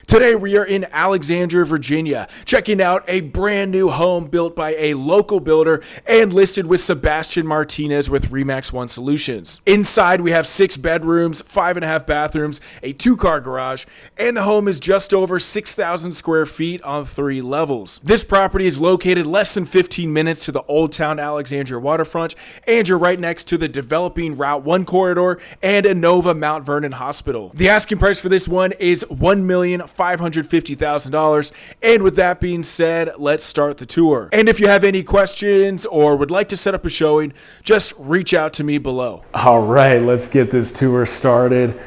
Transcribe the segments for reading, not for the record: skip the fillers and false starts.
Today we are in Alexandria, Virginia, checking out a brand new home built by a local builder and listed with Sebastian Martinez with Remax One Solutions. Inside we have 6 bedrooms, 5.5 bathrooms, a 2-car garage, and the home is just over 6,000 square feet on 3 levels. This property is located less than 15 minutes to the Old Town Alexandria waterfront, and you're right next to the developing Route 1 corridor and Inova Mount Vernon Hospital. The asking price for this one is $1,550,000. And with that being said, let's start the tour. And if you have any questions or would like to set up a showing, just reach out to me below. All right, let's get this tour started.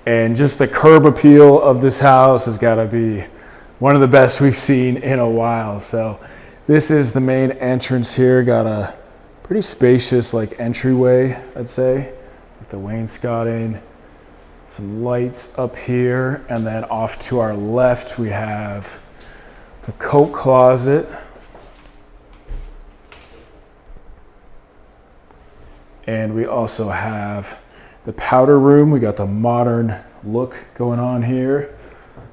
And just the curb appeal of this house has got to be one of the best we've seen in a while. So this is the main entrance here. Got a pretty spacious entryway, I'd say, with the wainscoting. Some lights up here, and then off to our left we have the coat closet. And we also have the powder room. We got the modern look going on here.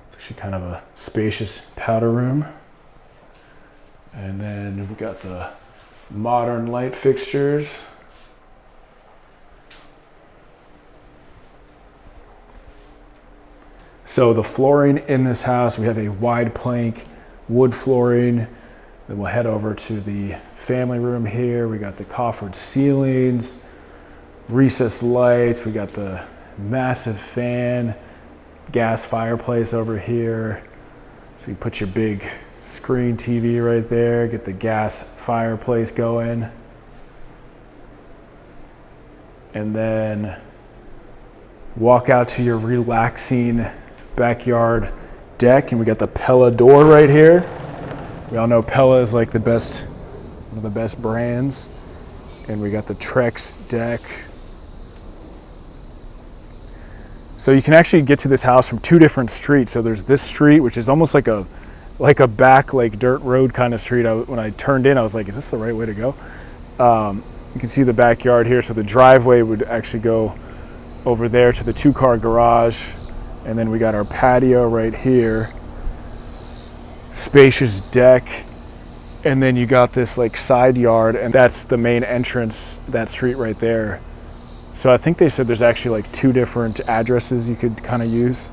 It's actually kind of a spacious powder room. And then we got the modern light fixtures. So the flooring in this house, we have a wide plank wood flooring. Then we'll head over to the family room here. We got the coffered ceilings, recessed lights. We got the massive fan, gas fireplace over here. So you put your big screen TV right there, get the gas fireplace going. And then walk out to your relaxing backyard deck, and we got the Pella door right here. We all know Pella is one of the best brands. And we got the Trex deck. So you can actually get to this house from 2 different streets. So there's this street, which is almost like a back dirt road kind of street. When I turned in, I was like, is this the right way to go? You can see the backyard here. So the driveway would actually go over there to the 2-car garage. And then we got our patio right here, spacious deck, and then you got this side yard, and that's the main entrance, that street right there. So I think they said there's actually 2 different addresses you could kind of use.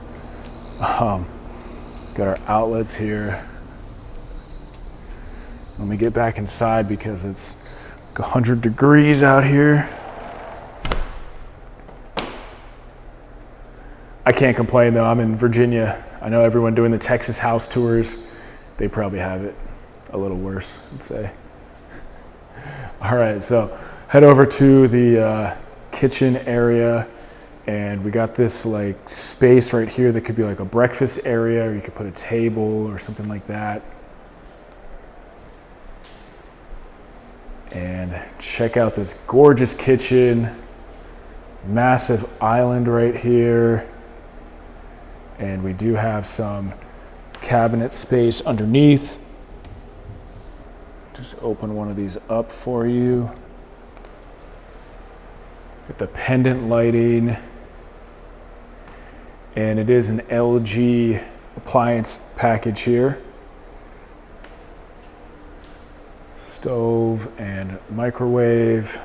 Got our outlets here. Let me get back inside because it's 100 degrees out here. I can't complain though, I'm in Virginia. I know everyone doing the Texas house tours, they probably have it a little worse, I'd say. All right, so head over to the kitchen area, and we got this space right here that could be a breakfast area, or you could put a table or something like that. And check out this gorgeous kitchen, massive island right here. And we do have some cabinet space underneath. Just open one of these up for you. Get the pendant lighting. And it is an LG appliance package here. Stove and microwave.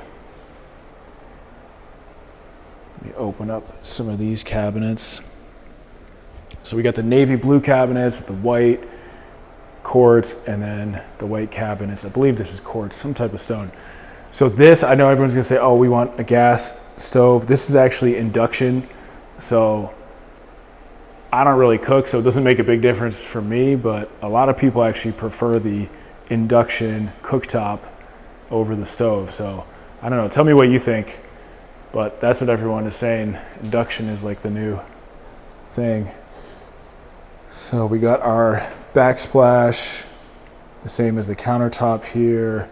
Let me open up some of these cabinets. So we got the navy blue cabinets with the white quartz, and then the white cabinets. I believe this is quartz, some type of stone. So this, I know everyone's gonna say, oh, we want a gas stove. This is actually induction. So I don't really cook, so it doesn't make a big difference for me, but a lot of people actually prefer the induction cooktop over the stove. So I don't know, tell me what you think, but that's what everyone is saying. Induction is the new thing. So we got our backsplash, the same as the countertop here.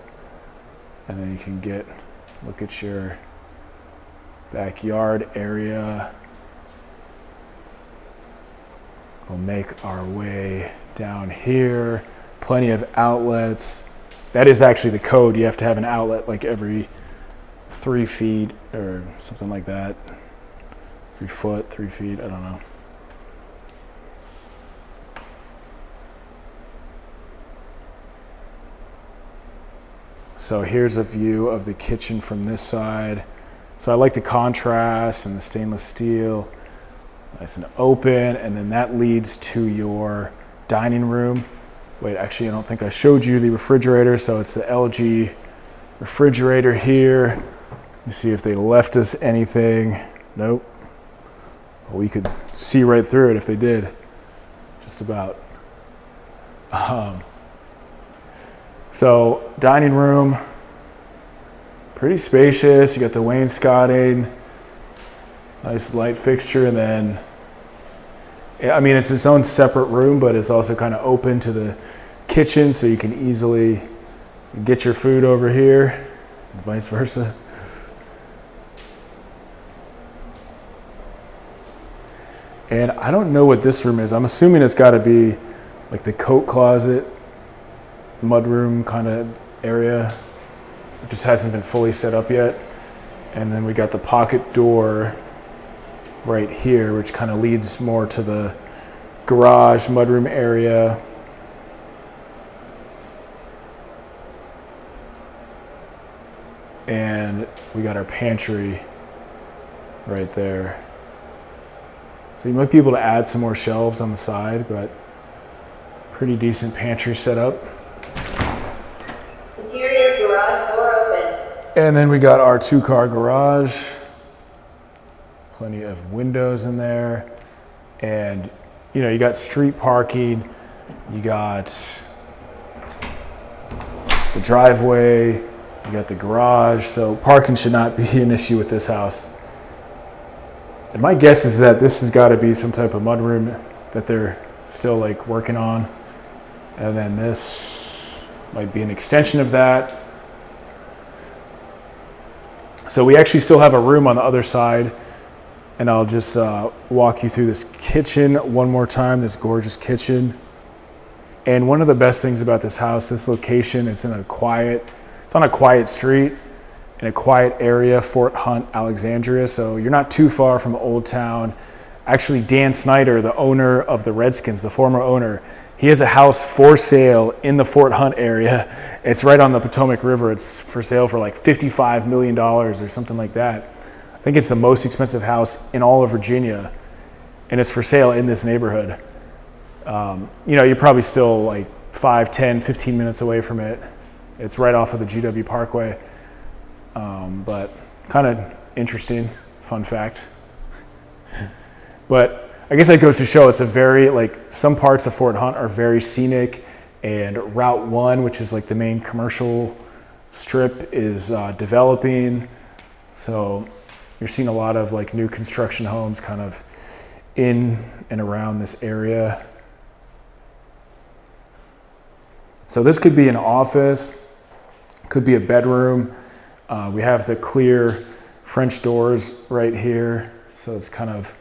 And then you can look at your backyard area. We'll make our way down here. Plenty of outlets. That is actually the code. You have to have an outlet every 3 feet or something like that. 3 foot, 3 feet, I don't know. So here's a view of the kitchen from this side. So I like the contrast and the stainless steel, nice and open, and then that leads to your dining room. Wait, actually I don't think I showed you the refrigerator, so it's the LG refrigerator here. You see if they left us anything. Nope. Well, we could see right through it if they did, just about. So dining room, pretty spacious. You got the wainscoting, nice light fixture, and then, I mean, it's its own separate room, but it's also kind of open to the kitchen, so you can easily get your food over here, and vice versa. And I don't know what this room is. I'm assuming it's got to be like the coat closet, mudroom kind of area. It just hasn't been fully set up yet. And then we got the pocket door right here, which kind of leads more to the garage, mudroom area. And we got our pantry right there. So you might be able to add some more shelves on the side, but pretty decent pantry setup. Interior garage door open. And then we got our 2-car garage. Plenty of windows in there. And you know, you got street parking, you got the driveway, you got the garage, so parking should not be an issue with this house. And my guess is that this has got to be some type of mudroom that they're still like working on. And then this might be an extension of that. So we actually still have a room on the other side, and I'll just walk you through this kitchen one more time, this gorgeous kitchen. And one of the best things about this house, this location, it's on a quiet street, in a quiet area, Fort Hunt, Alexandria. So you're not too far from Old Town. Actually, Dan Snyder, the owner of the Redskins, the former owner, he has a house for sale in the Fort Hunt area. It's right on the Potomac River. It's for sale for like $55 million or something like that. I think it's the most expensive house in all of Virginia, and it's for sale in this neighborhood. You know, you're probably still like 5, 10, 15 minutes away from it. It's right off of the GW Parkway. But kind of interesting, fun fact. But I guess that goes to show it's a very, like, some parts of Fort Hunt are very scenic, and Route 1, which is like the main commercial strip, is developing. So you're seeing a lot of like new construction homes kind of in and around this area. So this could be an office, could be a bedroom. We have the clear French doors right here, so it's kind of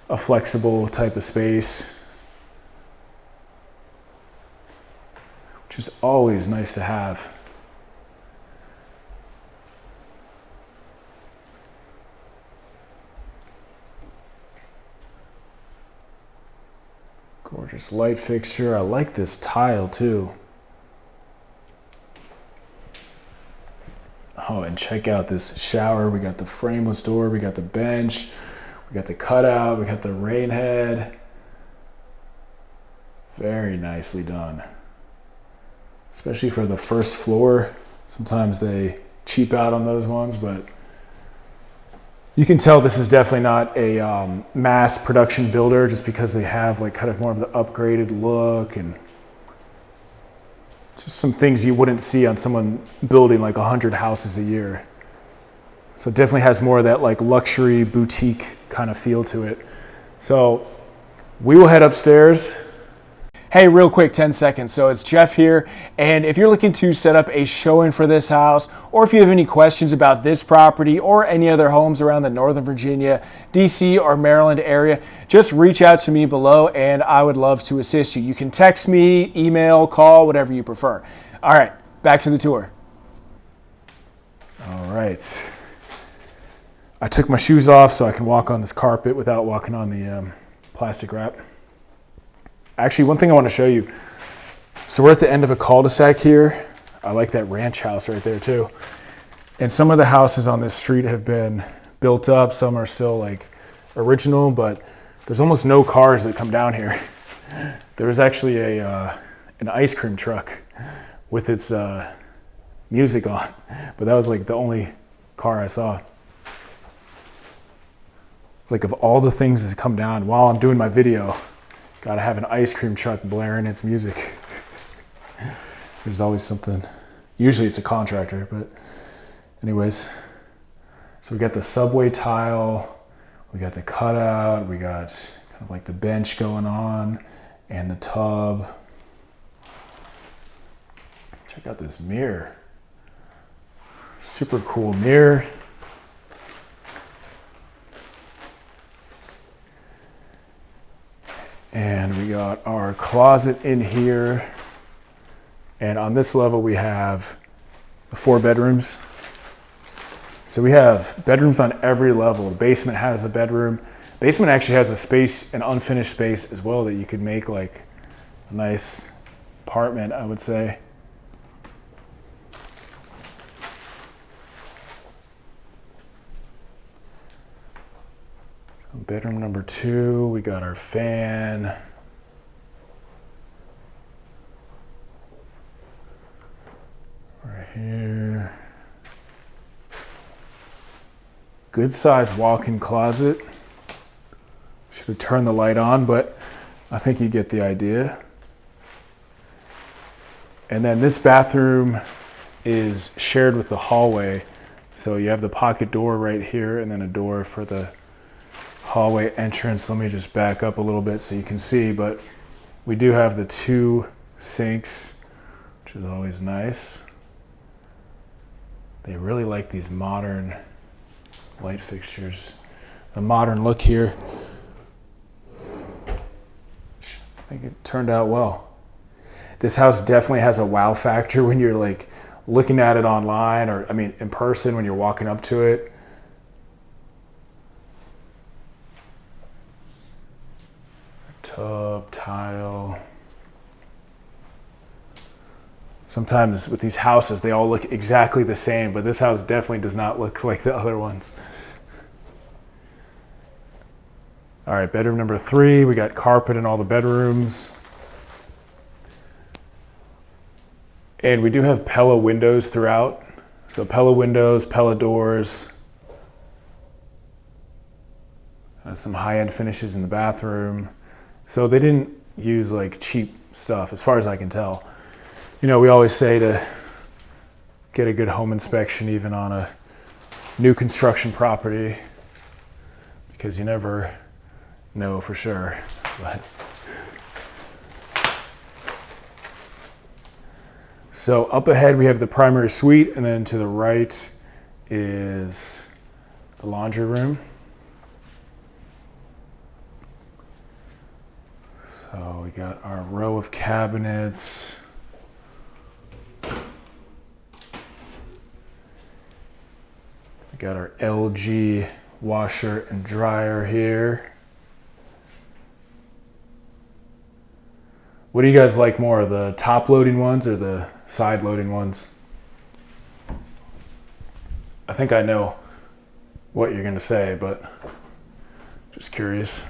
a flexible type of space, which is always nice to have. Gorgeous light fixture. I like this tile too. Oh, and check out this shower. We got the frameless door, we got the bench, we got the cutout, we got the rain head. Very nicely done. Especially for the first floor. Sometimes they cheap out on those ones, but you can tell this is definitely not a mass production builder, just because they have like kind of more of the upgraded look and just some things you wouldn't see on someone building like 100 houses a year. So it definitely has more of that like luxury boutique kind of feel to it. So we will head upstairs. Hey, real quick, 10 seconds. So it's Jeff here, and if you're looking to set up a showing for this house, or if you have any questions about this property or any other homes around the Northern Virginia, DC, or Maryland area, just reach out to me below and I would love to assist you. You can text me, email, call, whatever you prefer. All right, back to the tour. All right. I took my shoes off so I can walk on this carpet without walking on the plastic wrap. Actually, one thing I want to show you. So we're at the end of a cul-de-sac here. I like that ranch house right there too. And some of the houses on this street have been built up. Some are still like original, but there's almost no cars that come down here. There was actually an ice cream truck with its music on, but that was like the only car I saw. It's like of all the things that come down while I'm doing my video, gotta have an ice cream truck blaring its music. There's always something. Usually it's a contractor, but anyways. So we got the subway tile, we got the cutout, we got kind of like the bench going on, and the tub. Check out this mirror. Super cool mirror. And we got our closet in here. And on this level we have the 4 bedrooms. So we have bedrooms on every level. The basement has a bedroom. Basement actually has a space, an unfinished space as well, that you could make like a nice apartment, I would say. Bedroom number 2, we got our fan. Right here. Good sized walk-in closet. Should have turned the light on, but I think you get the idea. And then this bathroom is shared with the hallway. So you have the pocket door right here and then a door for the hallway entrance. Let me just back up a little bit so you can see, but we do have the 2 sinks, which is always nice. They really like these modern light fixtures. The modern look here. I think it turned out well. This house definitely has a wow factor when you're like looking at it online, or I mean in person when you're walking up to it. Tub, tile. Sometimes with these houses, they all look exactly the same, but this house definitely does not look like the other ones. All right, bedroom number 3, we got carpet in all the bedrooms. And we do have Pella windows throughout. So Pella windows, Pella doors. Some high-end finishes in the bathroom. So they didn't use like cheap stuff, as far as I can tell. You know, we always say to get a good home inspection even on a new construction property, because you never know for sure. But so up ahead we have the primary suite, and then to the right is the laundry room. So we got our row of cabinets. We got our LG washer and dryer here. What do you guys like more, the top loading ones or the side loading ones? I think I know what you're gonna say, but just curious.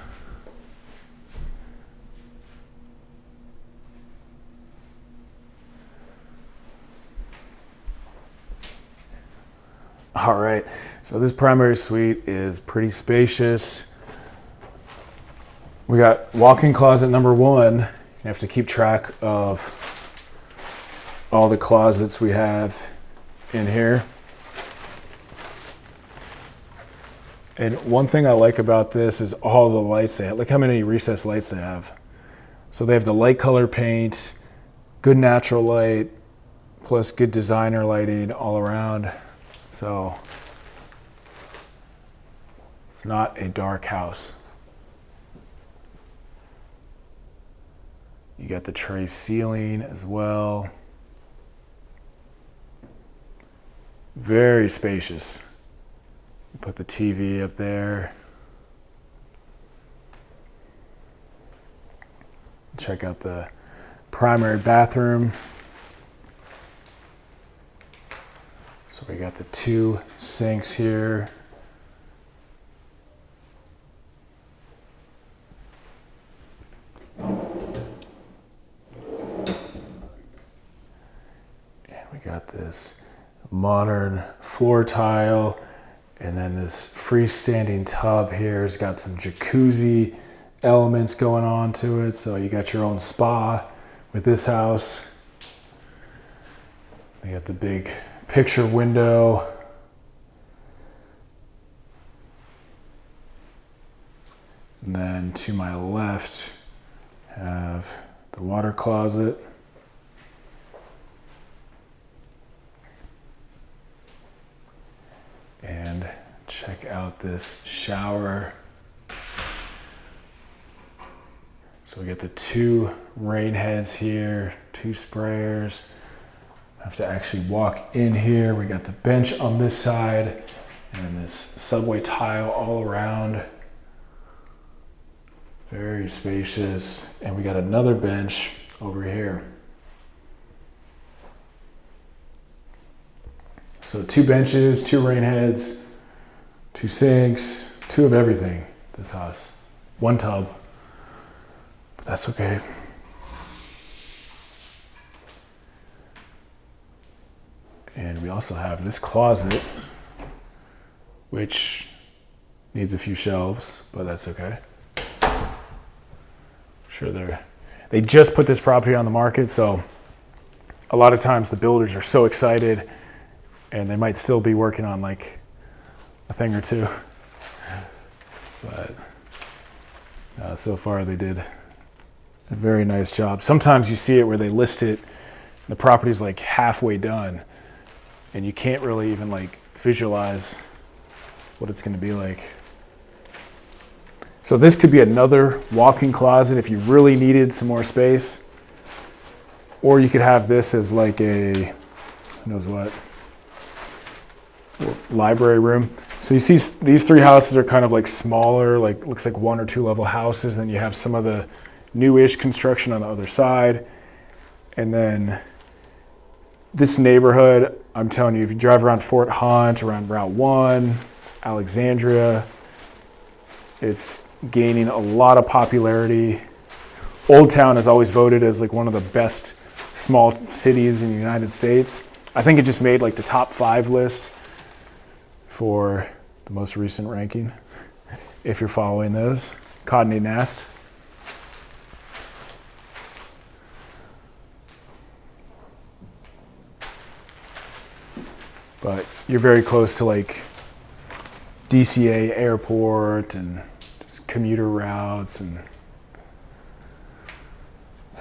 All right, so this primary suite is pretty spacious. We got walk-in closet number 1. You have to keep track of all the closets we have in here. And one thing I like about this is all the lights they have. Look how many recessed lights they have. So they have the light color paint, good natural light, plus good designer lighting all around. So it's not a dark house. You got the tray ceiling as well. Very spacious. Put the TV up there. Check out the primary bathroom. we got the 2 sinks here. We got this modern floor tile, and then this freestanding tub here has got some jacuzzi elements going on to it. So you got your own spa with this house. We got the big picture window. And then to my left, have the water closet. And check out this shower. So we get the 2 rain heads here, 2 sprayers. Have to actually walk in here. We got the bench on this side and then this subway tile all around. Very spacious. And we got another bench over here. So 2 benches, 2 rain heads, 2 sinks, 2 of everything, this house. 1 tub, but that's okay. And we also have this closet, which needs a few shelves, but that's okay. I'm sure they just put this property on the market, so a lot of times the builders are so excited and they might still be working on like a thing or 2. But so far they did a very nice job. Sometimes you see it where they list it, the property's like halfway done, and you can't really even like visualize what it's gonna be like. So this could be another walk-in closet if you really needed some more space. Or you could have this as like a, who knows what, library room. So you see these 3 houses are kind of like smaller, like looks like 1 or 2 level houses. Then you have some of the newish construction on the other side. And then this neighborhood, I'm telling you, if you drive around Fort Hunt, around Route 1, Alexandria, it's gaining a lot of popularity. Old Town is always voted as like one of the best small cities in the United States. I think it just made like the top 5 list for the most recent ranking, if you're following those. Condé Nast. But you're very close to like DCA airport and just commuter routes and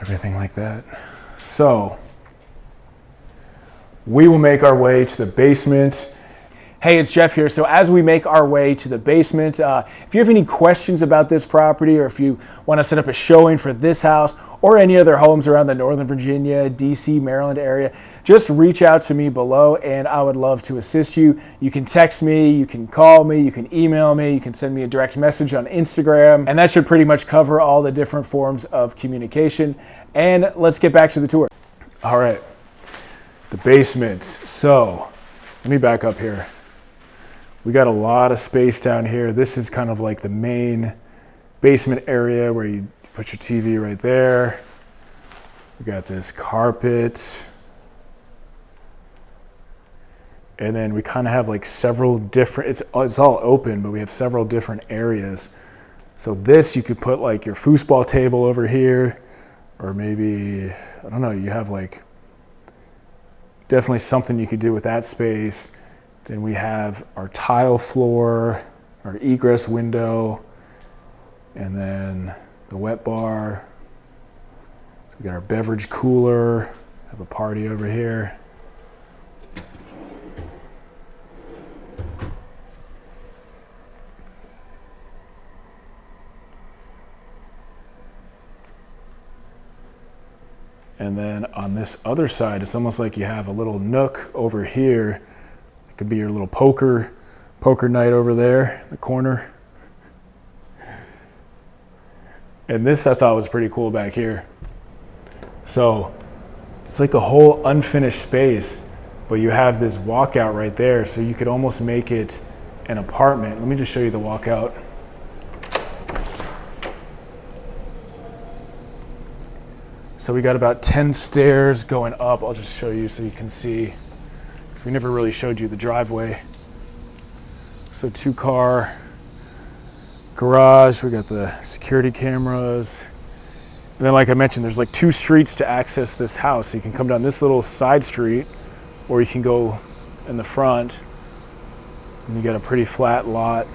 everything like that. So we will make our way to the basement. Hey, it's Jeff here. So as we make our way to the basement, if you have any questions about this property, or if you want to set up a showing for this house or any other homes around the Northern Virginia, DC, Maryland area, just reach out to me below and I would love to assist you. You can text me, you can call me, you can email me, you can send me a direct message on Instagram, and that should pretty much cover all the different forms of communication. And let's get back to the tour. All right, the basement. So let me back up here. We got a lot of space down here. This is kind of like the main basement area where you put your TV right there. We got this carpet. And then we kind of have like several different, it's all open, but we have several different areas. So this, you could put like your foosball table over here, or maybe, I don't know, you have like definitely something you could do with that space. Then we have our tile floor, our egress window, and then the wet bar. So we got our beverage cooler, have a party over here. And then on this other side, it's almost like you have a little nook over here. It could be your little poker night over there in the corner. And this I thought was pretty cool back here. So it's like a whole unfinished space. but you have this walkout right there, so you could almost make it an apartment. Let me just show you the walkout. So we got about 10 stairs going up. I'll just show you so you can see, because we never really showed you the driveway. So 2-car garage, we got the security cameras. And then like I mentioned, there's like 2 streets to access this house. So you can come down this little side street, or you can go in the front, and you got a pretty flat lot.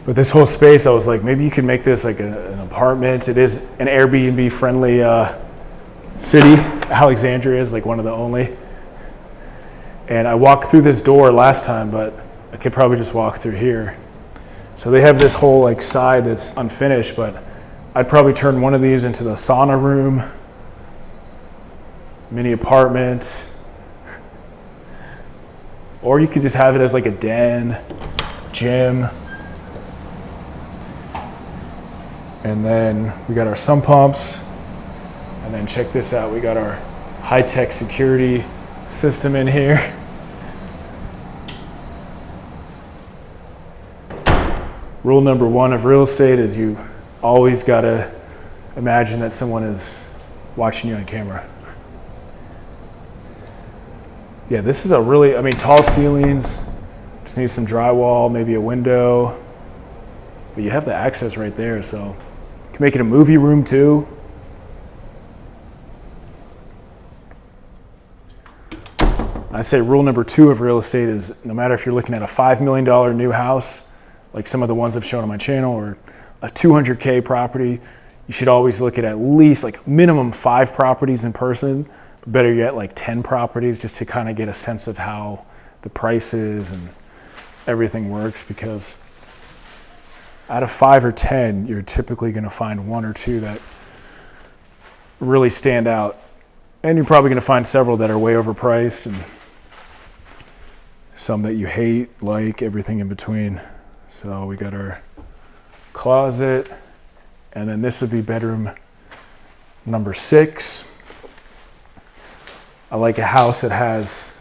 But this whole space, I was like, maybe you could make this like an apartment. It is an Airbnb friendly city. Alexandria is like one of the only. And I walked through this door last time, but I could probably just walk through here. So they have this whole like side that's unfinished, but I'd probably turn one of these into the sauna room, mini apartment, or you could just have it as like a den, gym. And then we got our sump pumps. And then check this out, we got our high-tech security system in here. Rule number 1 of real estate is you always gotta imagine that someone is watching you on camera. Yeah, this is a really, tall ceilings, just need some drywall, maybe a window, but you have the access right there, so you can make it a movie room too. I say rule number 2 of real estate is no matter if you're looking at a $5 million new house, like some of the ones I've shown on my channel, or a 200K property, you should always look at least like minimum 5 properties in person, but better yet like 10 properties, just to kind of get a sense of how the prices and everything works, because out of 5 or 10, you're typically going to find 1 or 2 that really stand out. And you're probably going to find several that are way overpriced, and some that you hate, like everything in between. So we got our closet, and then this would be bedroom number 6. I like a house that has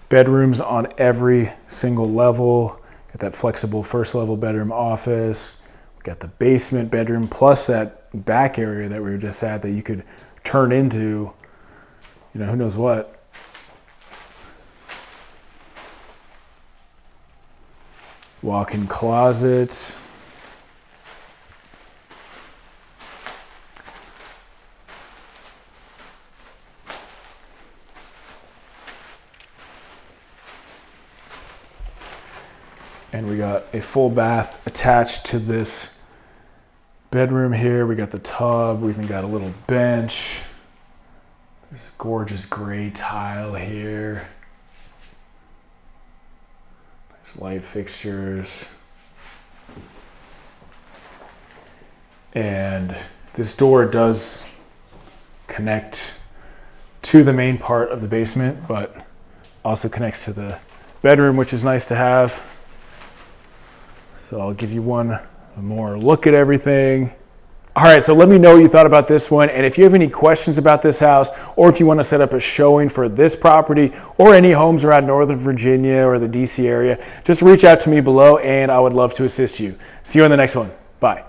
bedrooms on every single level. Got that flexible first level bedroom office. We got the basement bedroom plus that back area that we were just at that you could turn into, who knows what. Walk-in closet. And we got a full bath attached to this bedroom here. We got the tub. We even got a little bench. This gorgeous gray tile here. Nice light fixtures. And this door does connect to the main part of the basement, but also connects to the bedroom, which is nice to have. So I'll give you one more look at everything. All right, so let me know what you thought about this one. And if you have any questions about this house, or if you want to set up a showing for this property or any homes around Northern Virginia or the DC area, just reach out to me below and I would love to assist you. See you on the next one. Bye.